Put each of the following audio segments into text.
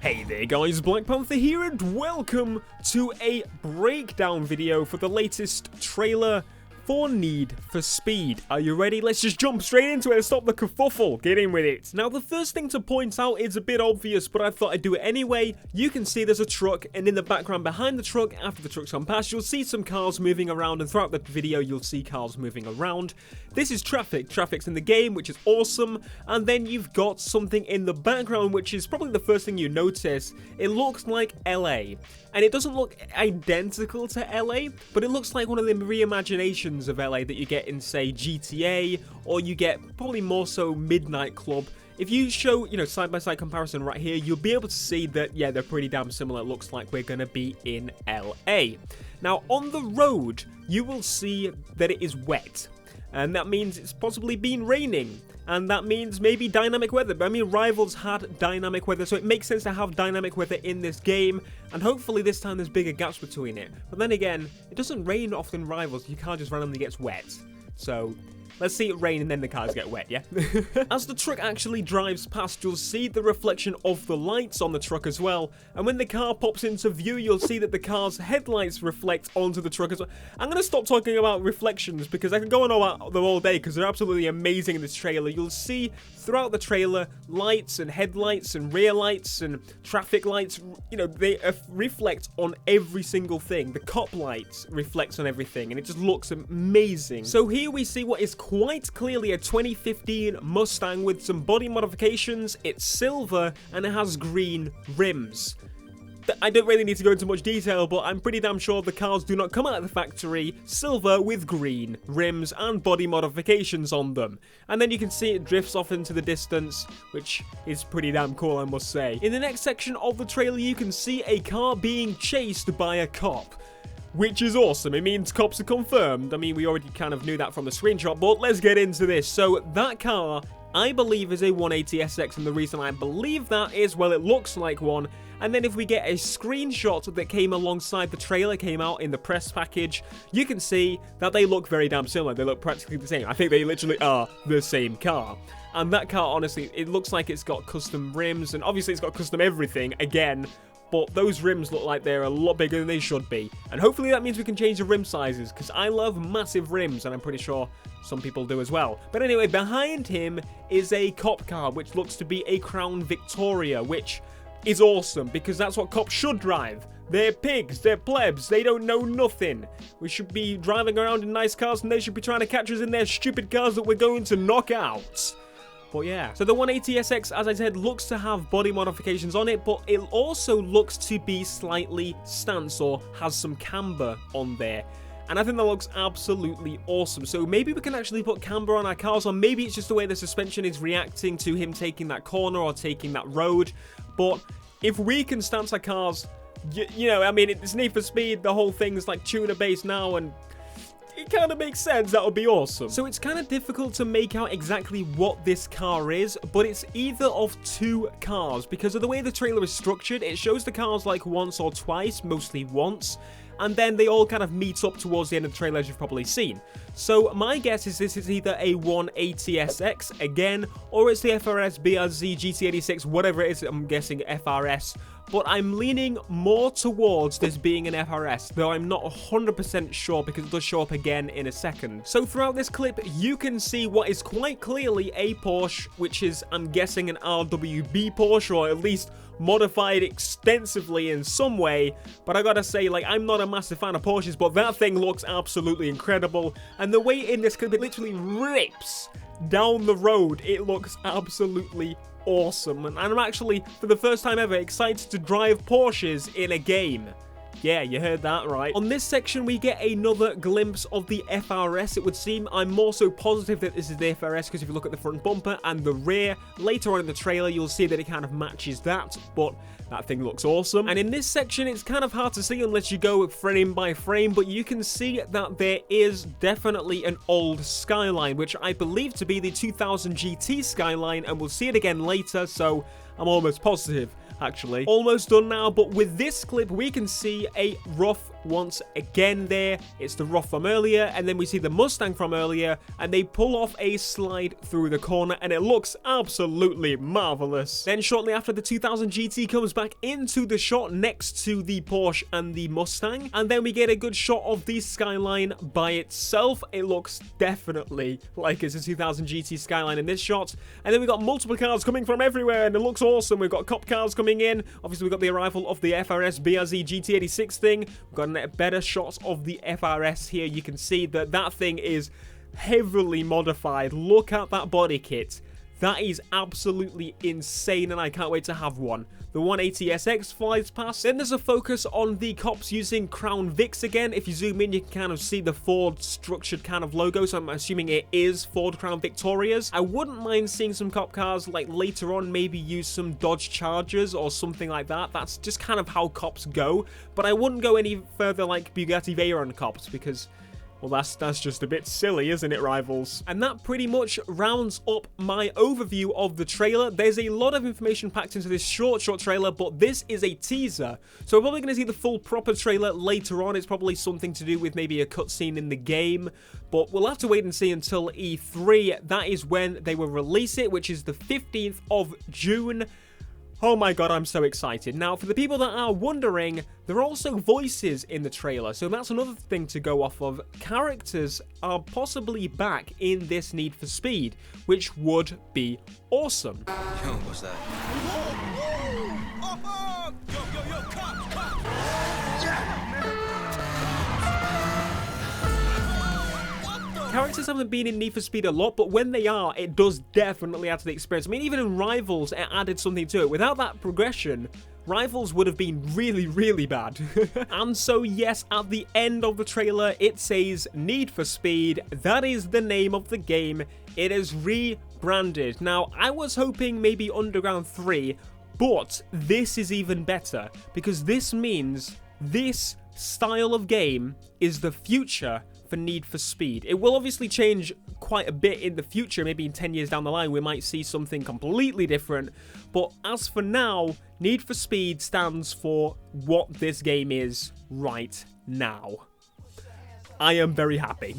Hey there guys, BlackPanthaa here and welcome to a breakdown video for the latest trailer for Need for Speed. Are you ready? Let's just jump straight into it and stop the kerfuffle. Get in with it. Now the first thing to point out is a bit obvious, but I thought I'd do it anyway. You can see there's a truck, and in the background behind the truck, after the truck's gone past, you'll see some cars moving around, and throughout the video you'll see cars moving around. This is traffic. Traffic's in the game, which is awesome, and then you've got something in the background, which is probably the first thing you notice. It looks like LA, and it doesn't look identical to LA, but it looks like one of the reimaginations of LA that you get in, say, GTA, or you get probably more so Midnight Club. If you show, side-by-side comparison right here, you'll be able to see that, yeah, they're pretty damn similar. It looks like we're going to be in LA. Now, on the road, you will see that it is wet, and that means it's possibly been raining. And that means maybe dynamic weather. But I mean, Rivals had dynamic weather, so it makes sense to have dynamic weather in this game. And hopefully this time there's bigger gaps between it. But then again, it doesn't rain often in Rivals. Your car just randomly gets wet. So let's see it rain and then the cars get wet, yeah? As the truck actually drives past, you'll see the reflection of the lights on the truck as well. And when the car pops into view, you'll see that the car's headlights reflect onto the truck as well. I'm going to stop talking about reflections because I can go on about them all day because they're absolutely amazing in this trailer. You'll see throughout the trailer lights and headlights and rear lights and traffic lights. They reflect on every single thing. The cop lights reflects on everything and it just looks amazing. So here we see what is quite clearly a 2015 Mustang with some body modifications. It's silver and it has green rims. I don't really need to go into much detail, but I'm pretty damn sure the cars do not come out of the factory silver with green rims and body modifications on them. And then you can see it drifts off into the distance, which is pretty damn cool, I must say. In the next section of the trailer, you can see a car being chased by a cop, which is awesome. It means cops are confirmed. I mean, we already kind of knew that from the screenshot, but let's get into this. So that car, I believe, is a 180SX, and the reason I believe that is, well, it looks like one. And then if we get a screenshot that came alongside the trailer, came out in the press package, you can see that they look very damn similar. They look practically the same. I think they literally are the same car. And that car, honestly, it looks like it's got custom rims, and obviously it's got custom everything, again. But those rims look like they're a lot bigger than they should be. And hopefully that means we can change the rim sizes, because I love massive rims, and I'm pretty sure some people do as well. But anyway, behind him is a cop car, which looks to be a Crown Victoria, which is awesome, because that's what cops should drive. They're pigs, they're plebs, they don't know nothing. We should be driving around in nice cars, and they should be trying to catch us in their stupid cars that we're going to knock out. But yeah, so the 180SX, as I said, looks to have body modifications on it, but it also looks to be slightly stance or has some camber on there. And I think that looks absolutely awesome. So maybe we can actually put camber on our cars, or maybe it's just the way the suspension is reacting to him taking that corner or taking that road. But if we can stance our cars, I mean, it's Need for Speed, the whole thing's like tuner based now, and it kind of makes sense. That would be awesome. So it's kind of difficult to make out exactly what this car is, but it's either of two cars. Because of the way the trailer is structured, it shows the cars like once or twice, mostly once, and then they all kind of meet up towards the end of the trailer, as you've probably seen. So my guess is this is either a 180SX again, or it's the FRS BRZ GT86, whatever it is. I'm guessing FRS. But I'm leaning more towards this being an FRS, though I'm not 100% sure because it does show up again in a second. So throughout this clip, you can see what is quite clearly a Porsche, which is, I'm guessing, an RWB Porsche, or at least modified extensively in some way. But I gotta say, I'm not a massive fan of Porsches, but that thing looks absolutely incredible. And the way in this clip, it literally rips down the road. It looks absolutely awesome, and I'm actually, for the first time ever, excited to drive Porsches in a game. Yeah, you heard that right. On this section, we get another glimpse of the FRS, it would seem. I'm more so positive that this is the FRS, because if you look at the front bumper and the rear, later on in the trailer, you'll see that it kind of matches that, but that thing looks awesome. And in this section, it's kind of hard to see unless you go frame by frame, but you can see that there is definitely an old Skyline, which I believe to be the 2000 GT Skyline, and we'll see it again later, so I'm almost positive. Actually, almost done now, but with this clip we can see a rough once again there. It's the Roth from earlier, and then we see the Mustang from earlier, and they pull off a slide through the corner, and it looks absolutely marvelous. Then shortly after, the 2000 GT comes back into the shot next to the Porsche and the Mustang, and then we get a good shot of the Skyline by itself. It looks definitely like it's a 2000 GT Skyline in this shot, and then we got multiple cars coming from everywhere, and it looks awesome. We've got cop cars coming in. Obviously, we've got the arrival of the FRS BRZ GT86 thing. We've got a better shot of the FRS here. You can see that that thing is heavily modified. Look at that body kit. That is absolutely insane, and I can't wait to have one. The 180SX flies past. Then there's a focus on the cops using Crown Vics again. If you zoom in, you can kind of see the Ford structured kind of logo, so I'm assuming it is Ford Crown Victorias. I wouldn't mind seeing some cop cars, like later on, maybe use some Dodge Chargers or something like that. That's just kind of how cops go, but I wouldn't go any further like Bugatti Veyron cops, because... well, that's just a bit silly, isn't it, rivals? And that pretty much rounds up my overview of the trailer. There's a lot of information packed into this short trailer, but this is a teaser. So we're probably going to see the full proper trailer later on. It's probably something to do with maybe a cutscene in the game, but we'll have to wait and see until E3. That is when they will release it, which is the 15th of June. Oh my god, I'm so excited. Now, for the people that are wondering, there are also voices in the trailer, so that's another thing to go off of. Characters are possibly back in this Need for Speed, which would be awesome. Yo, what's that? Yo, cop. Characters haven't been in Need for Speed a lot, but when they are, it does definitely add to the experience. I mean, even in Rivals, it added something to it. Without that progression, Rivals would have been really, really bad. And so, yes, at the end of the trailer, it says Need for Speed. That is the name of the game. It is rebranded. Now, I was hoping maybe Underground 3, but this is even better, because this means this style of game is the future for Need for Speed. It will obviously change quite a bit in the future. Maybe in 10 years down the line we might see something completely different, but as for now, Need for Speed stands for what this game is right now. I am very happy.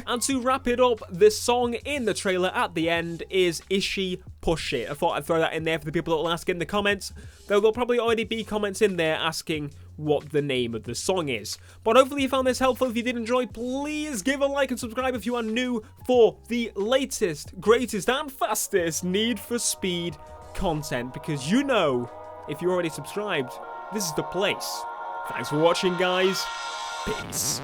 And to wrap it up, the song in the trailer at the end is Ishi Push It. I thought I'd throw that in there for the people that will ask in the comments. There will probably already be comments in there asking what the name of the song is. But hopefully you found this helpful. If you did enjoy, please give a like and subscribe if you are new for the latest, greatest and fastest Need for Speed content, because you know, if you're already subscribed, this is the place. Thanks for watching, guys. Peace.